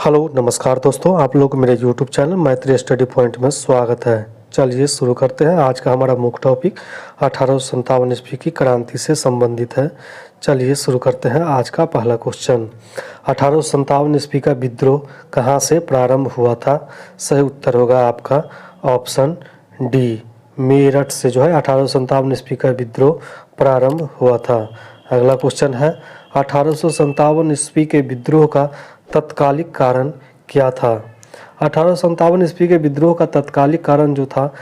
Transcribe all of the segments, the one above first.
Hello नमस्कार दोस्तों, आप लोग मेरे यूट्यूब चैनल मैत्री स्टडी पॉइंट में स्वागत है। चलिए शुरू करते हैं। आज का हमारा मुख्य टॉपिक 1857 ईस्वी की क्रांति से संबंधित है। चलिए शुरू करते हैं। आज का पहला क्वेश्चन, 1857 ईस्वी का विद्रोह कहाँ से प्रारंभ हुआ था? सही उत्तर होगा आपका ऑप्शन डी, मेरठ से जो है 1857 ईस्वी का विद्रोह प्रारंभ हुआ था। अगला क्वेश्चन है, 1857 ईस्वी के विद्रोह का तत्कालिक कारण क्या था? 1857 ईस्वी के विद्रोह का तत्कालिक कारण जो था,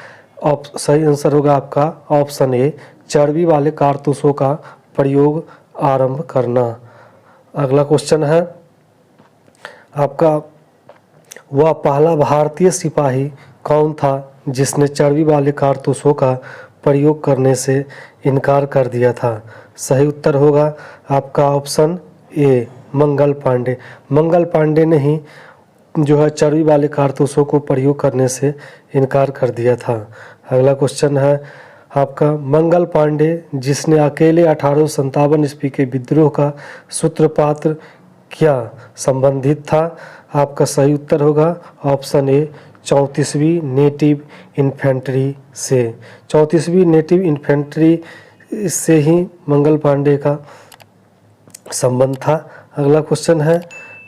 सही आंसर होगा आपका ऑप्शन ए, चर्बी वाले कारतूसों का प्रयोग आरंभ करना। अगला क्वेश्चन है आपका, वह पहला भारतीय सिपाही कौन था जिसने चर्बी वाले कारतूसों का प्रयोग करने से इनकार कर दिया था? सही उत्तर होगा आपका ऑप्शन ए, मंगल पांडे। मंगल पांडे ने ही जो है चर्बी वाले कारतूसों को प्रयोग करने से इनकार कर दिया था। अगला क्वेश्चन है आपका, मंगल पांडे जिसने अकेले 1857 ईस्वी के विद्रोह का सूत्रपात क्या संबंधित था? आपका सही उत्तर होगा ऑप्शन ए, 34वीं नेटिव इन्फेंट्री से। 34वीं नेटिव इन्फेंट्री से ही मंगल पांडे का संबंध था। अगला क्वेश्चन है,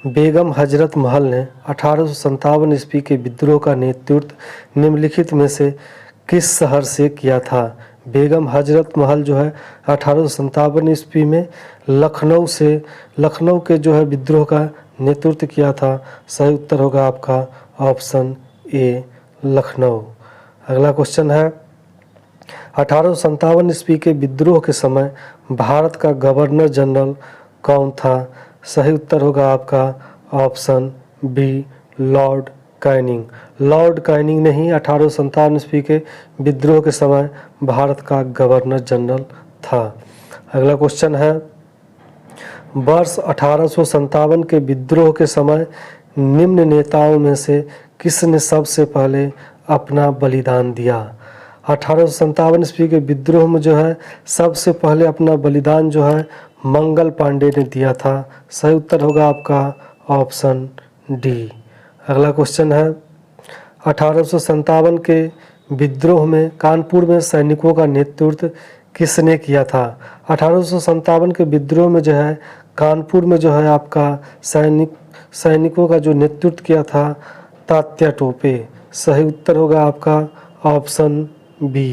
बेगम हजरत महल ने 1857 ईस्वी के विद्रोह का नेतृत्व निम्नलिखित में से किस शहर से किया था? बेगम हजरत महल जो है 1857 ईस्वी में लखनऊ के जो है विद्रोह का नेतृत्व किया था। सही उत्तर होगा आपका ऑप्शन ए, लखनऊ। अगला क्वेश्चन है, 1857 ईस्वी के विद्रोह के समय भारत का गवर्नर जनरल कौन था? सही उत्तर होगा आपका option B, Lord Canning. Lord Canning ने ही 1857 ईस्वी के विद्रोह के समय भारत का गवर्नर जनरल था। अगला क्वेश्चन है, वर्ष 1857 के विद्रोह के समय निम्न नेताओं में से किसने सबसे पहले अपना बलिदान दिया? 1857 ईस्वी के विद्रोह में जो है सबसे पहले अपना बलिदान जो है मंगल पांडे ने दिया था। सही उत्तर होगा आपका ऑप्शन डी। अगला क्वेश्चन है, 1857 के विद्रोह में कानपुर में सैनिकों का नेतृत्व किसने किया था? 1857 के विद्रोह में जो है कानपुर में जो है आपका सैनिकों का जो नेतृत्व किया था तात्या टोपे। सही उत्तर होगा आपका ऑप्शन बी,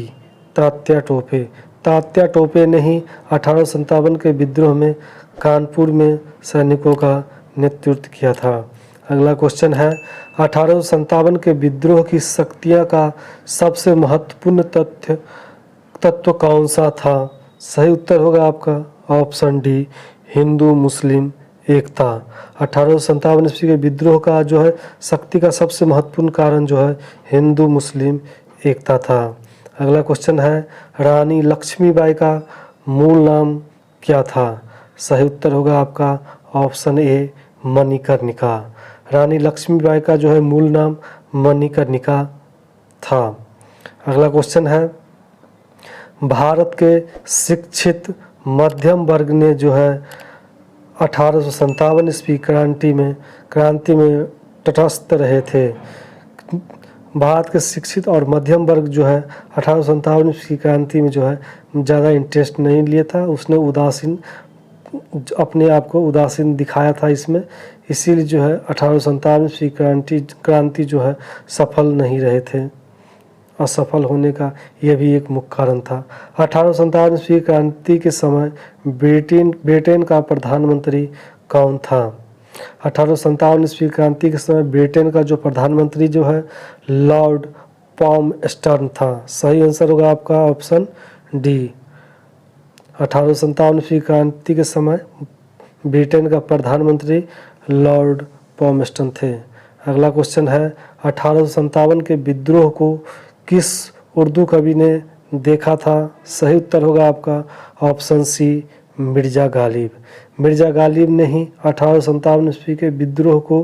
तात्या टोपे। तात्या टोपे ने ही 1857 के विद्रोह में कानपुर में सैनिकों का नेतृत्व किया था। अगला क्वेश्चन है, 1857 के विद्रोह की शक्तियाँ का सबसे महत्वपूर्ण तत्व कौन सा था? सही उत्तर होगा आपका ऑप्शन डी, हिंदू मुस्लिम एकता। 1857 ईस्वी के विद्रोह का जो है शक्ति का सबसे महत्वपूर्ण कारण जो है हिंदू मुस्लिम एकता था। अगला क्वेश्चन है, रानी लक्ष्मीबाई का मूल नाम क्या था? सही उत्तर होगा आपका ऑप्शन ए, मणिकर्णिका। रानी लक्ष्मीबाई का जो है मूल नाम मणिकर्णिका था। अगला क्वेश्चन है, भारत के शिक्षित मध्यम वर्ग ने जो है 1857 ईस्वी क्रांति में तटस्थ रहे थे। भारत के शिक्षित और मध्यम वर्ग जो है 1857 ईस्वी क्रांति में जो है ज़्यादा इंटरेस्ट नहीं लिया था। उसने अपने आप को उदासीन दिखाया था इसमें, इसीलिए जो है 1857 ईस्वी क्रांति जो है सफल नहीं रहे थे। असफल होने का यह भी एक मुख्य कारण था। 1857 ईस्वी क्रांति के समय ब्रिटेन का प्रधानमंत्री कौन था? 1857 ईस्वी क्रांति के समय ब्रिटेन का जो प्रधानमंत्री जो है लॉर्ड पाल्मस्टन था। सही आंसर होगा आपका ऑप्शन डी। 1857 ईस्वी क्रांति के समय ब्रिटेन का प्रधानमंत्री लॉर्ड पाल्मस्टन थे। अगला क्वेश्चन है, 1857 के विद्रोह को किस उर्दू कवि ने देखा था? सही उत्तर होगा आपका ऑप्शन सी, मिर्जा गालिब। मिर्जा गालिब ने ही 1857 ईस्वी के विद्रोह को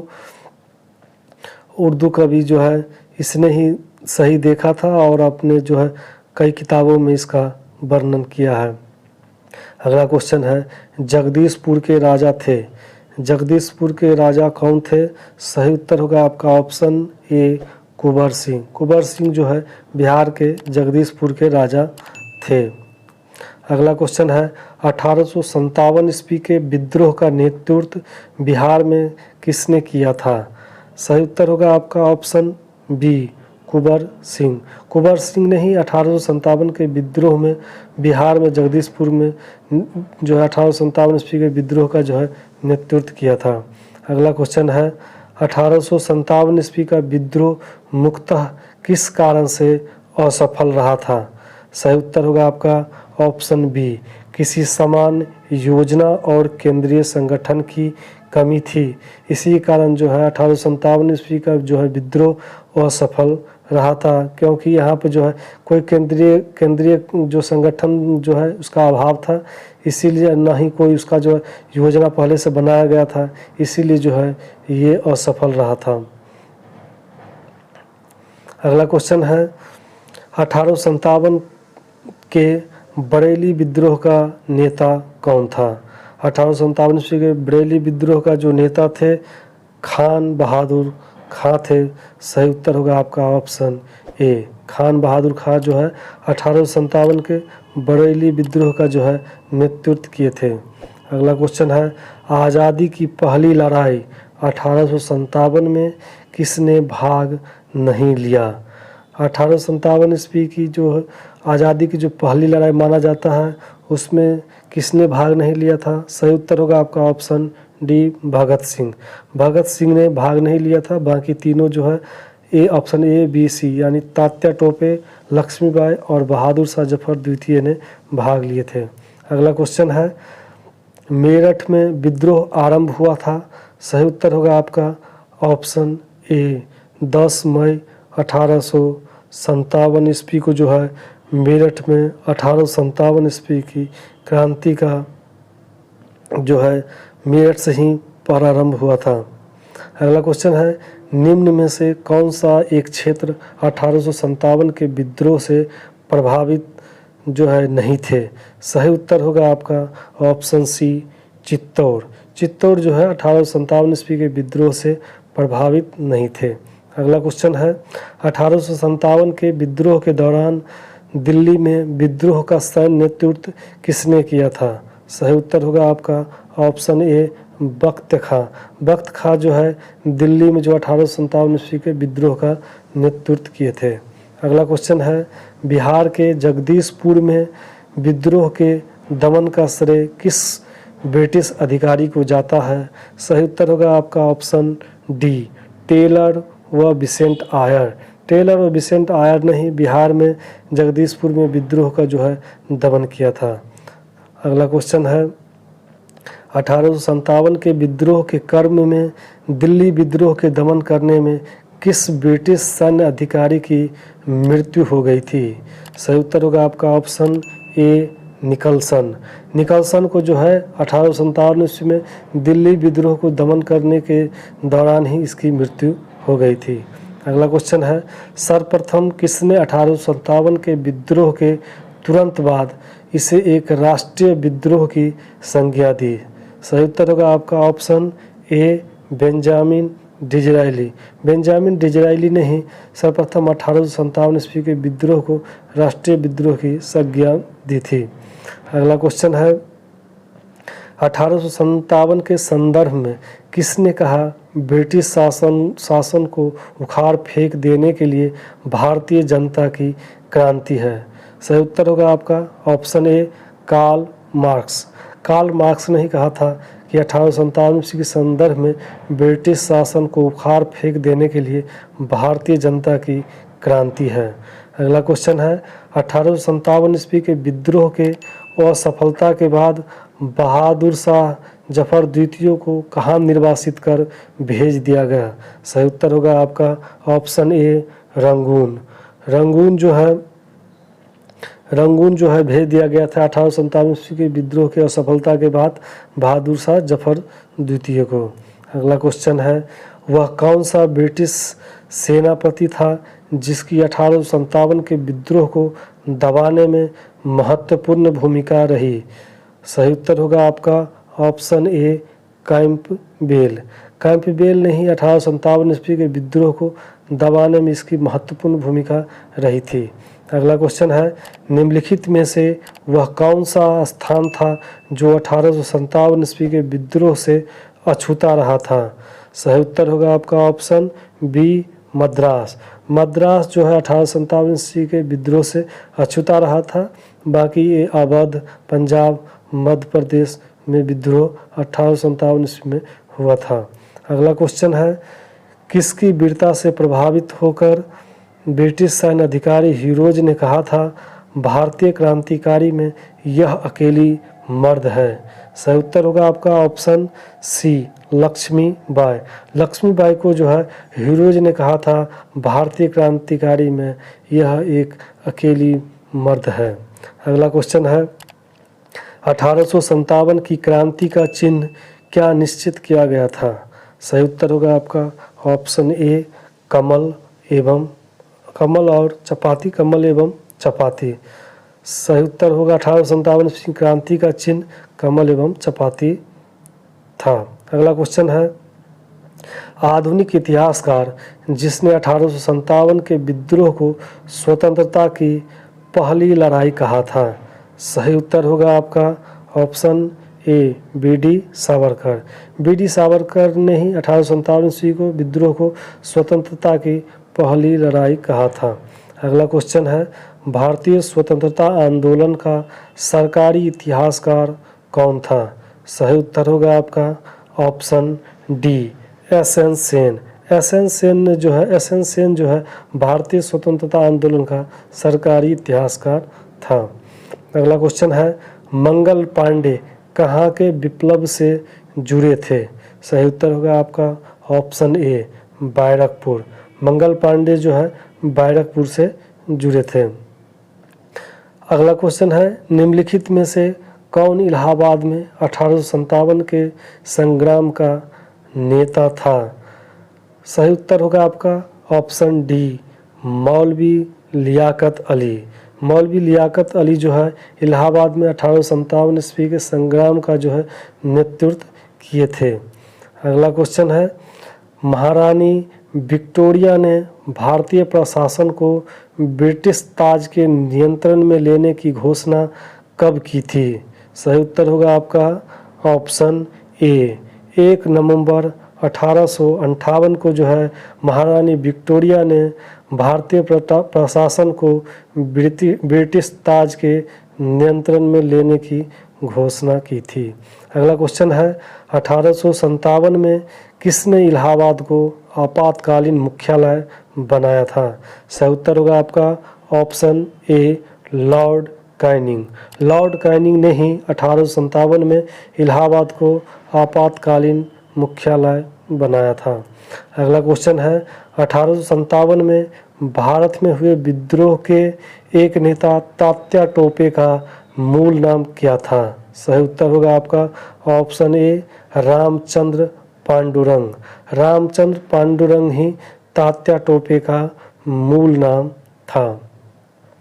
उर्दू कवि जो है इसने ही सही देखा था और अपने जो है कई किताबों में इसका वर्णन किया है। अगला क्वेश्चन है, जगदीशपुर के राजा थे जगदीशपुर के राजा कौन थे? सही उत्तर होगा आपका ऑप्शन ए कुंवर सिंह। कुंवर सिंह जो है बिहार के जगदीशपुर के राजा थे। अगला क्वेश्चन है 1857 ईस्वी के विद्रोह का नेतृत्व बिहार में किसने किया था? सही उत्तर होगा आपका ऑप्शन बी कुंवर सिंह। कुंवर सिंह ने ही 1857 के विद्रोह में बिहार में जगदीशपुर में जो है 1857 ईस्वी के विद्रोह का जो है नेतृत्व किया था। अगला क्वेश्चन है 1857 ईस्वी का विद्रोह मुख्यतः किस कारण से असफल रहा था? सही उत्तर होगा आपका ऑप्शन बी किसी समान योजना और केंद्रीय संगठन की कमी थी। इसी कारण जो है 1857 ईस्वी का जो है विद्रोह असफल रहा था, क्योंकि यहाँ पे जो है कोई केंद्रीय जो संगठन जो है उसका अभाव था, इसीलिए ना ही कोई उसका जो योजना पहले से बनाया गया था, इसीलिए जो है ये असफल रहा था। अगला क्वेश्चन है 1857 के बरेली विद्रोह का नेता कौन था? 1857 ईस्वी के बरेली विद्रोह का जो नेता थे खान बहादुर खां थे। सही उत्तर होगा आपका ऑप्शन ए खान बहादुर खां जो है 1857 के बरेली विद्रोह का जो है नेतृत्व किए थे। अगला क्वेश्चन है आज़ादी की पहली लड़ाई 1857 में किसने भाग नहीं लिया? 1857 ईस्वी की जो आज़ादी की जो पहली लड़ाई माना जाता है उसमें किसने भाग नहीं लिया था? सही उत्तर होगा आपका ऑप्शन डी भगत सिंह। भगत सिंह ने भाग नहीं लिया था, बाकी तीनों जो है A option A B C यानी तात्या टोपे, लक्ष्मीबाई और बहादुर शाह जफर द्वितीय ने भाग लिए थे। अगला क्वेश्चन है मेरठ में विद्रोह आरंभ हुआ था। सही उत्तर होगा आपका ऑप्शन ए 10 मई 1857 ईस्वी को जो है मेरठ में 1857 ईस्वी की क्रांति का जो है मेरठ से ही प्रारंभ हुआ था। अगला क्वेश्चन है निम्न में से कौन सा एक क्षेत्र 1857 के विद्रोह से प्रभावित जो है नहीं थे? सही उत्तर होगा आपका ऑप्शन सी चित्तौड़। चित्तौड़ जो है 1857 ईस्वी के विद्रोह से प्रभावित नहीं थे। अगला क्वेश्चन है 1857 के विद्रोह के दौरान दिल्ली में विद्रोह का सैन्य नेतृत्व किसने किया था? सही उत्तर होगा आपका ऑप्शन ए बख्त खां। बख्त खां जो है दिल्ली में जो 1857 ईस्वी के विद्रोह का नेतृत्व किए थे। अगला क्वेश्चन है बिहार के जगदीशपुर में विद्रोह के दमन का श्रेय किस ब्रिटिश अधिकारी को जाता है? सही उत्तर होगा आपका ऑप्शन डी टेलर व विसेंट आयर। टेलर और विसेंट आयर ने ही बिहार में जगदीशपुर में विद्रोह का जो है दमन किया था। अगला क्वेश्चन है 1857 के विद्रोह के क्रम में दिल्ली विद्रोह के दमन करने में किस ब्रिटिश सैन्य अधिकारी की मृत्यु हो गई थी? सही उत्तर होगा आपका ऑप्शन ए निकलसन। निकलसन को जो है 1857 ईस्वी में दिल्ली विद्रोह को दमन करने के दौरान ही इसकी मृत्यु हो गई थी। अगला क्वेश्चन है सर्वप्रथम किसने 1857 के विद्रोह के तुरंत बाद इसे एक राष्ट्रीय विद्रोह की संज्ञा दी? सही उत्तर होगा आपका ऑप्शन ए बेंजामिन डिज़रायली। बेंजामिन डिज़रायली ने ही सर्वप्रथम 1857 ईस्वी के विद्रोह को राष्ट्रीय विद्रोह की संज्ञा दी थी। अगला क्वेश्चन है 1857 के संदर्भ में किसने कहा ब्रिटिश शासन को उखाड़ फेंक देने के लिए भारतीय जनता की क्रांति है? सही उत्तर होगा आपका option A Karl Marx. Karl Marx ने ही कहा था कि 1857 ईस्वी के संदर्भ में ब्रिटिश शासन को उखाड़ फेंक देने के लिए भारतीय जनता की क्रांति है। अगला क्वेश्चन है 1857 ईस्वी के विद्रोह के असफलता के बाद बहादुर शाह जफर द्वितीय को कहाँ निर्वासित कर भेज दिया गया? सही उत्तर होगा आपका ऑप्शन ए रंगून। रंगून जो है भेज दिया गया था 1857 ईस्वी के विद्रोह के असफलता के बाद बहादुर शाह जफर द्वितीय को। अगला क्वेश्चन है वह कौन सा ब्रिटिश सेनापति था जिसकी 1857 के विद्रोह को दबाने में महत्वपूर्ण भूमिका रही? सही उत्तर होगा आपका ऑप्शन ए कैंपबेल। कैंपबेल ने ही 1857 ईस्वी के विद्रोह को दबाने में इसकी महत्वपूर्ण भूमिका रही थी। अगला क्वेश्चन है, निम्नलिखित में से वह कौन सा स्थान था जो 1857 ईस्वी के विद्रोह से अछूता रहा था? सही उत्तर होगा आपका ऑप्शन बी, मद्रास। मद्रास जो है 1857 ईस्वी के विद्रोह से अछूता रहा था। बाकी ये अवध, पंजाब, मध्य प्रदेश में विद्रोह 1857 ईस्वी में हुआ था। अगला क्वेश्चन है, किसकी वीरता से प्रभावित होकर ब्रिटिश सैन्य अधिकारी हीरोज ने कहा था भारतीय क्रांतिकारी में यह अकेली मर्द है? सही उत्तर होगा आपका ऑप्शन सी, लक्ष्मीबाई। लक्ष्मीबाई को जो है हीरोज ने कहा था भारतीय क्रांतिकारी में यह एक अकेली मर्द है। अगला क्वेश्चन है, 1857 की क्रांति का चिन्ह क्या निश्चित किया गया था? सही उत्तर होगा आपका ऑप्शन ए, कमल और चपाती, कमल एवं चपाती। सही उत्तर होगा 1857 की क्रांति का चिन्ह कमल एवं चपाती था। अगला क्वेश्चन है, आधुनिक इतिहासकार जिसने 1857 के विद्रोह को स्वतंत्रता की पहली लड़ाई कहा था? सही उत्तर होगा आपका ऑप्शन ए, बी.डी. सावरकर। बी.डी. सावरकर ने ही 1857 ईस्वी को विद्रोह को स्वतंत्रता की पहली लड़ाई कहा था। अगला क्वेश्चन है, भारतीय स्वतंत्रता आंदोलन का सरकारी इतिहासकार कौन था? सही उत्तर होगा आपका option D, SN. Sen. SN. Sen जो है भारतीय स्वतंत्रता आंदोलन का सरकारी इतिहासकार था। अगला क्वेश्चन है, मंगल पांडे कहाँ के विप्लव से जुड़े थे? सही उत्तर होगा आपका ऑप्शन ए, बैरकपुर। मंगल पांडे जो है बैरकपुर से जुड़े थे। अगला क्वेश्चन है, निम्नलिखित में से कौन इलाहाबाद में 1857 के संग्राम का नेता था? सही उत्तर होगा आपका ऑप्शन डी, मौलवी लियाकत अली। मौलवी लियाकत अली जो है इलाहाबाद में 1857 ईस्वी के संग्राम का जो है नेतृत्व किए थे। अगला क्वेश्चन है, महारानी विक्टोरिया ने भारतीय प्रशासन को ब्रिटिश ताज के नियंत्रण में लेने की घोषणा कब की थी? सही उत्तर होगा आपका ऑप्शन ए, 1 नवंबर 1858 को जो है महारानी विक्टोरिया ने भारतीय प्रशासन को ब्रिटिश ताज के नियंत्रण में लेने की घोषणा की थी। अगला क्वेश्चन है, 1857 में किसने इलाहाबाद को आपातकालीन मुख्यालय बनाया था? सही उत्तर होगा आपका ऑप्शन ए, लॉर्ड कैनिंग। लॉर्ड कैनिंग ने ही 1857 में इलाहाबाद को आपातकालीन मुख्यालय बनाया था। अगला क्वेश्चन है, 1857 में भारत में हुए विद्रोह के एक नेता तात्या टोपे का मूल नाम क्या था? सही उत्तर होगा आपका ऑप्शन ए, रामचंद्र पांडुरंग। रामचंद्र पांडुरंग ही तात्या टोपे का मूल नाम था।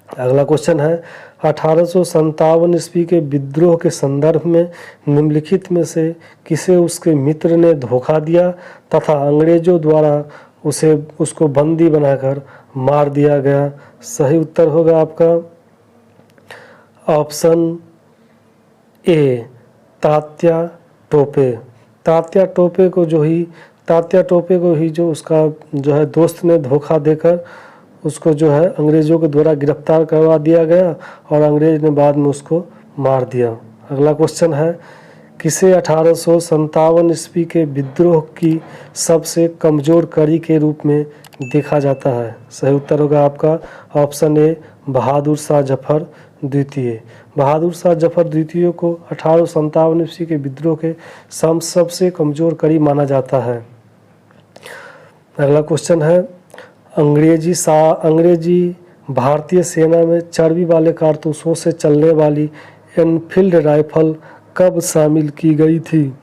अगला क्वेश्चन है, 1857 ईस्वी के विद्रोह के संदर्भ में निम्नलिखित में से किसे उसके मित्र ने धोखा दिया तथा अंग्रेजों द्वारा उसको बंदी बनाकर मार दिया गया? सही उत्तर होगा आपका ऑप्शन ए, तात्या टोपे। तात्या टोपे को ही जो उसका जो है दोस्त ने धोखा देकर उसको जो है अंग्रेज़ों के द्वारा गिरफ्तार करवा दिया गया और अंग्रेज ने बाद में उसको मार दिया। अगला क्वेश्चन है, किसे 1857 ईस्वी के विद्रोह की सबसे कमज़ोर कड़ी के रूप में देखा जाता है? सही उत्तर होगा आपका ऑप्शन ए, बहादुर शाह जफर द्वितीय। बहादुर शाह जफर द्वितीय को 1857 ईस्वी के विद्रोह के सबसे कमज़ोर कड़ी माना जाता है। अगला क्वेश्चन है, अंग्रेजी भारतीय सेना में चर्बी वाले कारतूसों से चलने वाली एनफील्ड राइफल कब शामिल की गई थी?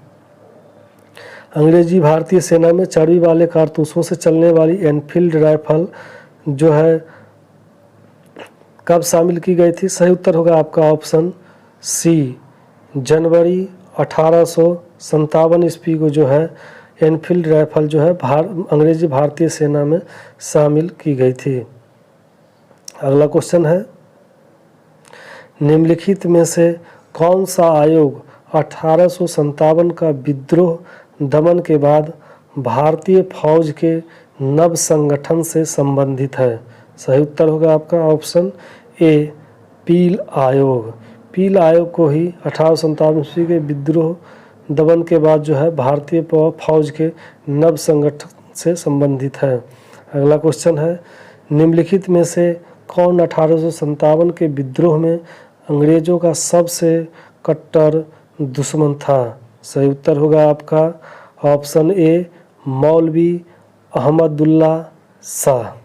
अंग्रेजी भारतीय सेना में चर्बी वाले कारतूसों से चलने वाली एनफील्ड राइफल जो है कब शामिल की गई थी? सही उत्तर होगा आपका ऑप्शन सी, जनवरी 1857 ईस्वी को जो है एनफील्ड राइफल जो है अंग्रेजी भारतीय सेना में शामिल की गई थी। अगला क्वेश्चन है, निम्नलिखित में से कौन सा आयोग 1857 का विद्रोह दमन के बाद भारतीय फौज के नव संगठन से संबंधित है? सही उत्तर होगा आपका ऑप्शन ए, पील आयोग। पील आयोग को ही 1857 ईस्वी के विद्रोह दमन के बाद जो है भारतीय फौज के नव संगठन से संबंधित है। अगला क्वेश्चन है, निम्नलिखित में से कौन 1857 के विद्रोह में अंग्रेजों का सबसे कट्टर दुश्मन था? सही उत्तर होगा आपका ऑप्शन ए, मौलवी अहमदुल्ला शाह।